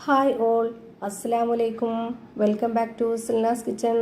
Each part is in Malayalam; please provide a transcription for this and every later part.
ഹായ് ഓൾ, അസ്സലാമലൈക്കും. Welcome back to Silnas kitchen.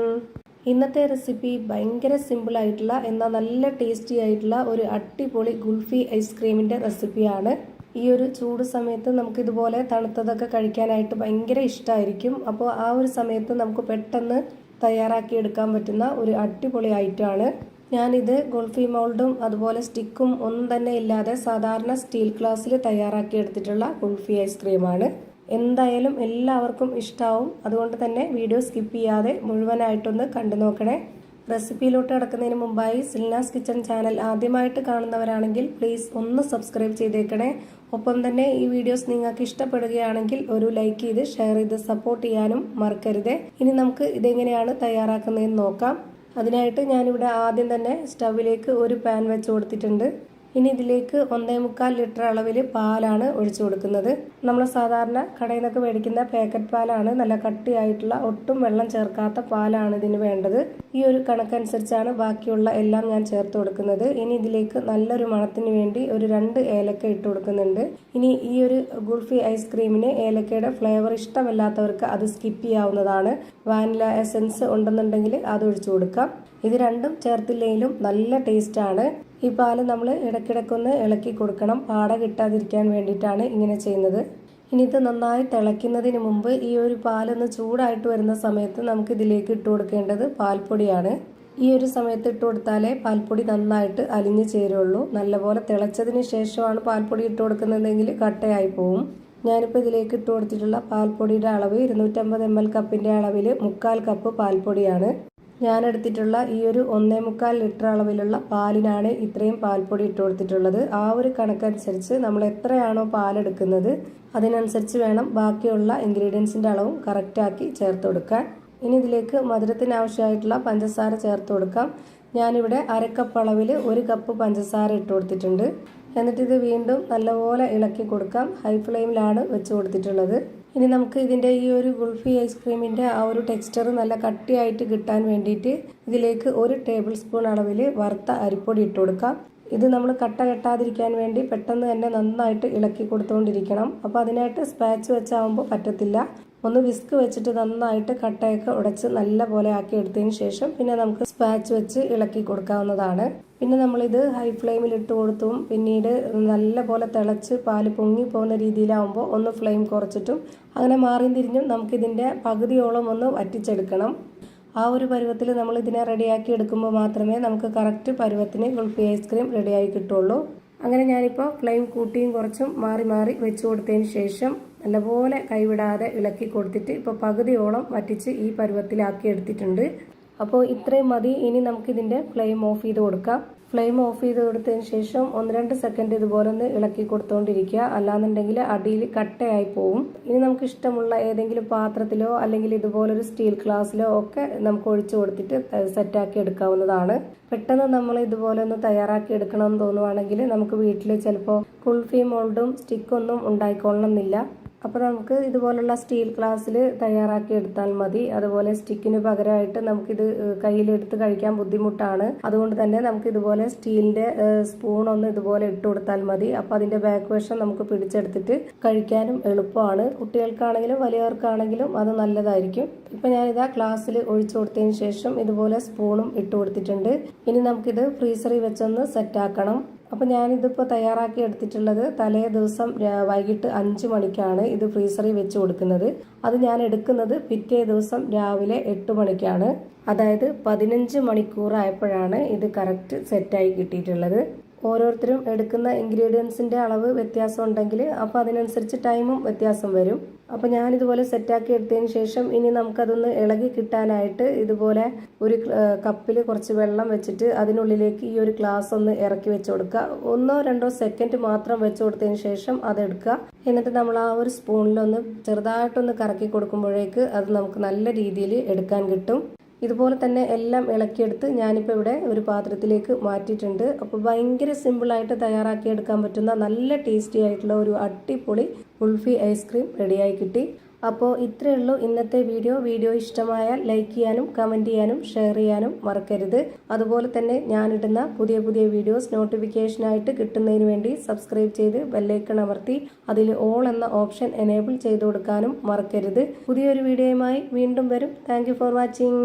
ഇന്നത്തെ റെസിപ്പി ഭയങ്കര സിമ്പിളായിട്ടുള്ള എന്നാൽ നല്ല ടേസ്റ്റി ആയിട്ടുള്ള ഒരു അടിപൊളി ഗുൽഫി ഐസ്ക്രീമിൻ്റെ റെസിപ്പിയാണ്. ഈ ഒരു ചൂട് സമയത്ത് നമുക്കിതുപോലെ തണുത്തതൊക്കെ കഴിക്കാനായിട്ട് ഭയങ്കര ഇഷ്ടമായിരിക്കും. അപ്പോൾ ആ ഒരു സമയത്ത് നമുക്ക് പെട്ടെന്ന് തയ്യാറാക്കിയെടുക്കാൻ പറ്റുന്ന ഒരു അടിപൊളി ഐറ്റമാണ്. ഞാനിത് ഗുൽഫി മോൾഡും അതുപോലെ സ്റ്റിക്കും ഒന്നും തന്നെ ഇല്ലാതെ സാധാരണ സ്റ്റീൽ ഗ്ലാസ്സിൽ തയ്യാറാക്കിയെടുത്തിട്ടുള്ള ഗുൽഫി ഐസ്ക്രീമാണ്. എന്തായാലും എല്ലാവർക്കും ഇഷ്ടമാവും. അതുകൊണ്ട് തന്നെ വീഡിയോ സ്കിപ്പ് ചെയ്യാതെ മുഴുവനായിട്ടൊന്ന് കണ്ടു നോക്കണേ. റെസിപ്പിയിലോട്ട് കിടക്കുന്നതിന് മുമ്പായി സിൽനാസ് കിച്ചൺ ചാനൽ ആദ്യമായിട്ട് കാണുന്നവരാണെങ്കിൽ പ്ലീസ് ഒന്ന് സബ്സ്ക്രൈബ് ചെയ്തേക്കണേ. ഒപ്പം തന്നെ ഈ വീഡിയോസ് നിങ്ങൾക്ക് ഇഷ്ടപ്പെടുകയാണെങ്കിൽ ഒരു ലൈക്ക് ചെയ്ത് ഷെയർ ചെയ്ത് സപ്പോർട്ട് ചെയ്യാനും മറക്കരുത്. ഇനി നമുക്ക് ഇതെങ്ങനെയാണ് തയ്യാറാക്കുന്നതെന്ന് നോക്കാം. അതിനായിട്ട് ഞാനിവിടെ ആദ്യം തന്നെ സ്റ്റവിലേക്ക് ഒരു പാൻ വെച്ച് കൊടുത്തിട്ടുണ്ട്. ഇനി ഇതിലേക്ക് 1.25 ലിറ്റർ അളവിൽ പാലാണ് ഒഴിച്ചു കൊടുക്കുന്നത്. നമ്മൾ സാധാരണ കടയിൽ നിന്നൊക്കെ മേടിക്കുന്ന പാക്കറ്റ് പാലാണ്. നല്ല കട്ടിയായിട്ടുള്ള ഒട്ടും വെള്ളം ചേർക്കാത്ത പാലാണ് ഇതിന് വേണ്ടത്. ഈ ഒരു കണക്കനുസരിച്ചാണ് ബാക്കിയുള്ള എല്ലാം ഞാൻ ചേർത്ത് കൊടുക്കുന്നത്. ഇനി ഇതിലേക്ക് നല്ലൊരു മണത്തിന് വേണ്ടി ഒരു 2 ഏലക്ക ഇട്ട് കൊടുക്കുന്നുണ്ട്. ഇനി ഈ ഒരു ഗുൽഫി ഐസ്ക്രീമിന് ഏലക്കയുടെ ഫ്ലേവർ ഇഷ്ടമല്ലാത്തവർക്ക് അത് സ്കിപ്പ് ചെയ്യാവുന്നതാണ്. വാനില എസൻസ് ഉണ്ടെന്നുണ്ടെങ്കിൽ അത് ഒഴിച്ചു കൊടുക്കാം. ഇത് രണ്ടും ചേർത്തില്ലെങ്കിലും നല്ല ടേസ്റ്റാണ്. ഈ പാല് നമ്മൾ ഇടയ്ക്കിടയ്ക്കൊന്ന് ഇളക്കി കൊടുക്കണം. പാട കിട്ടാതിരിക്കാൻ വേണ്ടിയിട്ടാണ് ഇങ്ങനെ ചെയ്യുന്നത്. ഇനി ഇത് നന്നായി തിളയ്ക്കുന്നതിന് മുമ്പ് ഈ ഒരു പാലൊന്ന് ചൂടായിട്ട് വരുന്ന സമയത്ത് നമുക്ക് ഇതിലേക്ക് ഇട്ട് കൊടുക്കേണ്ടത് പാൽപ്പൊടിയാണ്. ഈ ഒരു സമയത്ത് ഇട്ട് കൊടുത്താലേ പാൽപ്പൊടി നന്നായിട്ട് അലിഞ്ഞു ചേരുള്ളൂ. നല്ലപോലെ തിളച്ചതിന് ശേഷമാണ് പാൽപ്പൊടി ഇട്ട് കൊടുക്കുന്നതെങ്കിൽ കട്ടയായി പോവും. ഞാനിപ്പോൾ ഇതിലേക്ക് ഇട്ട് കൊടുത്തിട്ടുള്ള പാൽപ്പൊടിയുടെ അളവ് 250 ml കപ്പിൻ്റെ അളവിൽ 1/4 കപ്പ് പാൽപ്പൊടിയാണ്. ഞാൻ എടുത്തിട്ടുള്ള ഈ ഒരു 1.25 ലിറ്റർ അളവിലുള്ള പാലിനാണ് ഇത്രയും പാൽപ്പൊടി ഇട്ട് കൊടുത്തിട്ടുള്ളത്. ആ ഒരു കണക്കനുസരിച്ച് നമ്മൾ എത്രയാണോ പാലെടുക്കുന്നത് അതിനനുസരിച്ച് വേണം ബാക്കിയുള്ള ഇൻഗ്രീഡിയൻസിൻ്റെ അളവും കറക്റ്റാക്കി ചേർത്ത് കൊടുക്കാൻ. ഇനി ഇതിലേക്ക് മധുരത്തിന് ആവശ്യമായിട്ടുള്ള പഞ്ചസാര ചേർത്ത് കൊടുക്കാം. ഞാനിവിടെ 1/2 കപ്പ് അളവിൽ 1 കപ്പ് പഞ്ചസാര ഇട്ട് കൊടുത്തിട്ടുണ്ട്. എന്നിട്ട് ഇത് വീണ്ടും നല്ലപോലെ ഇളക്കി കൊടുക്കാം. ഹൈ ഫ്ലെയിമിലാണ് വെച്ച് കൊടുത്തിട്ടുള്ളത്. ഇനി നമുക്ക് ഇതിൻ്റെ ഈ ഒരു ഗുൽഫി ഐസ്ക്രീമിൻ്റെ ആ ഒരു ടെക്സ്ചർ നല്ല കട്ടിയായിട്ട് കിട്ടാൻ വേണ്ടിയിട്ട് ഇതിലേക്ക് 1 ടേബിൾ സ്പൂൺ അളവിൽ വറുത്ത അരിപ്പൊടി ഇട്ട് കൊടുക്കാം. ഇത് നമ്മൾ കട്ട കെട്ടാതിരിക്കാൻ വേണ്ടി പെട്ടെന്ന് തന്നെ നന്നായിട്ട് ഇളക്കി കൊടുത്തുകൊണ്ടിരിക്കണം. അപ്പോൾ അതിനായിട്ട് സ്പാച്ച് വെച്ചാകുമ്പോൾ പറ്റത്തില്ല. ഒന്ന് വിസ്ക് വെച്ചിട്ട് നന്നായിട്ട് കട്ടയൊക്കെ ഉടച്ച് നല്ല പോലെ ആക്കി എടുത്തതിന് ശേഷം പിന്നെ നമുക്ക് സ്പാച്ച് വെച്ച് ഇളക്കി കൊടുക്കാവുന്നതാണ്. പിന്നെ നമ്മളിത് ഹൈ ഫ്ലെയിമിൽ ഇട്ട് കൊടുത്തും പിന്നീട് നല്ല പോലെ തിളച്ച് പാല് പൊങ്ങി പോകുന്ന രീതിയിലാവുമ്പോൾ ഒന്ന് ഫ്ലെയിം കുറച്ചിട്ടും അങ്ങനെ മാറിയും തിരിഞ്ഞും നമുക്കിതിൻ്റെ പകുതിയോളം ഒന്ന് വറ്റിച്ചെടുക്കണം. ആ ഒരു പരുവത്തിൽ നമ്മൾ ഇതിനെ റെഡിയാക്കി എടുക്കുമ്പോൾ മാത്രമേ നമുക്ക് കറക്റ്റ് പരുവത്തിന് ഗുൽഫി ഐസ്ക്രീം റെഡിയായി കിട്ടുള്ളൂ. അങ്ങനെ ഞാനിപ്പോൾ ഫ്ലെയിം കൂട്ടിയും കുറച്ചും മാറി മാറി വെച്ച് കൊടുത്തതിന് ശേഷം നല്ലപോലെ കൈവിടാതെ ഇളക്കി കൊടുത്തിട്ട് ഇപ്പോൾ പകുതിയോളം വറ്റിച്ച് ഈ പരുവത്തിലാക്കി എടുത്തിട്ടുണ്ട്. അപ്പോൾ ഇത്രയും മതി. ഇനി നമുക്കിതിൻ്റെ ഫ്ലെയിം ഓഫ് ചെയ്ത് കൊടുക്കാം. ഫ്ലെയിം ഓഫ് ചെയ്ത് കൊടുത്തതിന് ശേഷം 1-2 സെക്കൻഡ് ഇതുപോലെ ഒന്ന് ഇളക്കി കൊടുത്തുകൊണ്ടിരിക്കുക. അല്ലാന്നുണ്ടെങ്കിൽ അടിയിൽ കട്ടയായി പോവും. ഇനി നമുക്ക് ഇഷ്ടമുള്ള ഏതെങ്കിലും പാത്രത്തിലോ അല്ലെങ്കിൽ ഇതുപോലൊരു സ്റ്റീൽ ഗ്ലാസ്സിലോ ഒക്കെ നമുക്ക് ഒഴിച്ചു കൊടുത്തിട്ട് സെറ്റാക്കി എടുക്കാവുന്നതാണ്. പെട്ടെന്ന് നമ്മൾ ഇതുപോലെ ഒന്ന് തയ്യാറാക്കി എടുക്കണം എന്ന് തോന്നുവാണെങ്കിൽ നമുക്ക് വീട്ടിൽ ചിലപ്പോൾ ഗുൽഫി മോൾഡും സ്റ്റിക്കൊന്നും ഉണ്ടായിക്കൊള്ളണമെന്നില്ല. അപ്പോൾ നമുക്ക് ഇതുപോലുള്ള സ്റ്റീൽ ഗ്ലാസ്സിൽ തയ്യാറാക്കി എടുത്താൽ മതി. അതുപോലെ സ്റ്റിക്കിന് പകരമായിട്ട് നമുക്കിത് കയ്യിലെടുത്ത് കഴിക്കാൻ ബുദ്ധിമുട്ടാണ്. അതുകൊണ്ട് തന്നെ നമുക്ക് ഇതുപോലെ സ്റ്റീലിൻ്റെ സ്പൂൺ ഒന്ന് ഇതുപോലെ ഇട്ട് കൊടുത്താൽ മതി. അപ്പോൾ അതിൻ്റെ ബാക്ക് വശം നമുക്ക് പിടിച്ചെടുത്തിട്ട് കഴിക്കാനും എളുപ്പമാണ്. കുട്ടികൾക്കാണെങ്കിലും വലിയവർക്കാണെങ്കിലും അത് നല്ലതായിരിക്കും. ഇപ്പം ഞാനിതാ ഗ്ലാസ്സിൽ ഒഴിച്ചു കൊടുത്തതിന് ശേഷം ഇതുപോലെ സ്പൂണും ഇട്ട് കൊടുത്തിട്ടുണ്ട്. ഇനി നമുക്കിത് ഫ്രീസറിൽ വെച്ചൊന്ന് സെറ്റാക്കണം. അപ്പോൾ ഞാനിതിപ്പോൾ തയ്യാറാക്കി എടുത്തിട്ടുള്ളത് തലേ ദിവസം വൈകിട്ട് 5 മണിക്കാണ് ഇത് ഫ്രീസറിൽ വെച്ച് കൊടുക്കുന്നത്. അത് ഞാൻ എടുക്കുന്നത് പിറ്റേ ദിവസം രാവിലെ 8 മണിക്കാണ്. അതായത് 15 മണിക്കൂറായപ്പോഴാണ് ഇത് കറക്റ്റ് സെറ്റായി കിട്ടിയിട്ടുള്ളത്. ഓരോരുത്തരും എടുക്കുന്ന ഇൻഗ്രീഡിയൻസിൻ്റെ അളവ് വ്യത്യാസം ഉണ്ടെങ്കിൽ അപ്പോൾ അതിനനുസരിച്ച് ടൈമും വ്യത്യാസം വരും. അപ്പോൾ ഞാനിതുപോലെ സെറ്റാക്കി എടുത്തതിന് ശേഷം ഇനി നമുക്കതൊന്ന് ഇളകി കിട്ടാനായിട്ട് ഇതുപോലെ ഒരു കപ്പിൽ കുറച്ച് വെള്ളം വെച്ചിട്ട് അതിനുള്ളിലേക്ക് ഈ ഒരു ഗ്ലാസ് ഒന്ന് ഇറക്കി വെച്ച് കൊടുക്കുക. 1-2 സെക്കൻഡ് മാത്രം വെച്ച് കൊടുത്തതിന് ശേഷം അതെടുക്കുക. എന്നിട്ട് നമ്മൾ ആ ഒരു സ്പൂണിലൊന്ന് ചെറുതായിട്ടൊന്ന് കറക്കി കൊടുക്കുമ്പോഴേക്ക് അത് നമുക്ക് നല്ല രീതിയിൽ എടുക്കാൻ കിട്ടും. ഇതുപോലെ തന്നെ എല്ലാം ഇളക്കിയെടുത്ത് ഞാനിപ്പോൾ ഇവിടെ ഒരു പാത്രത്തിലേക്ക് മാറ്റിയിട്ടുണ്ട്. അപ്പോൾ ഭയങ്കര സിമ്പിളായിട്ട് തയ്യാറാക്കിയെടുക്കാൻ പറ്റുന്ന നല്ല ടേസ്റ്റി ആയിട്ടുള്ള ഒരു അടിപൊളി ഗുൽഫി ഐസ്ക്രീം റെഡിയായി കിട്ടി. അപ്പോൾ ഇത്രയേ ഉള്ളൂ ഇന്നത്തെ വീഡിയോ ഇഷ്ടമായാൽ ലൈക്ക് ചെയ്യാനും കമൻറ്റ് ചെയ്യാനും ഷെയർ ചെയ്യാനും മറക്കരുത്. അതുപോലെ തന്നെ ഞാനിടുന്ന പുതിയ വീഡിയോസ് നോട്ടിഫിക്കേഷനായിട്ട് കിട്ടുന്നതിന് വേണ്ടി സബ്സ്ക്രൈബ് ചെയ്ത് ബെല്ലൈക്കൺ അമർത്തി അതിൽ ഓൾ എന്ന ഓപ്ഷൻ എനേബിൾ ചെയ്ത് കൊടുക്കാനും മറക്കരുത്. പുതിയൊരു വീഡിയോയുമായി വീണ്ടും വരും. Thank for watching.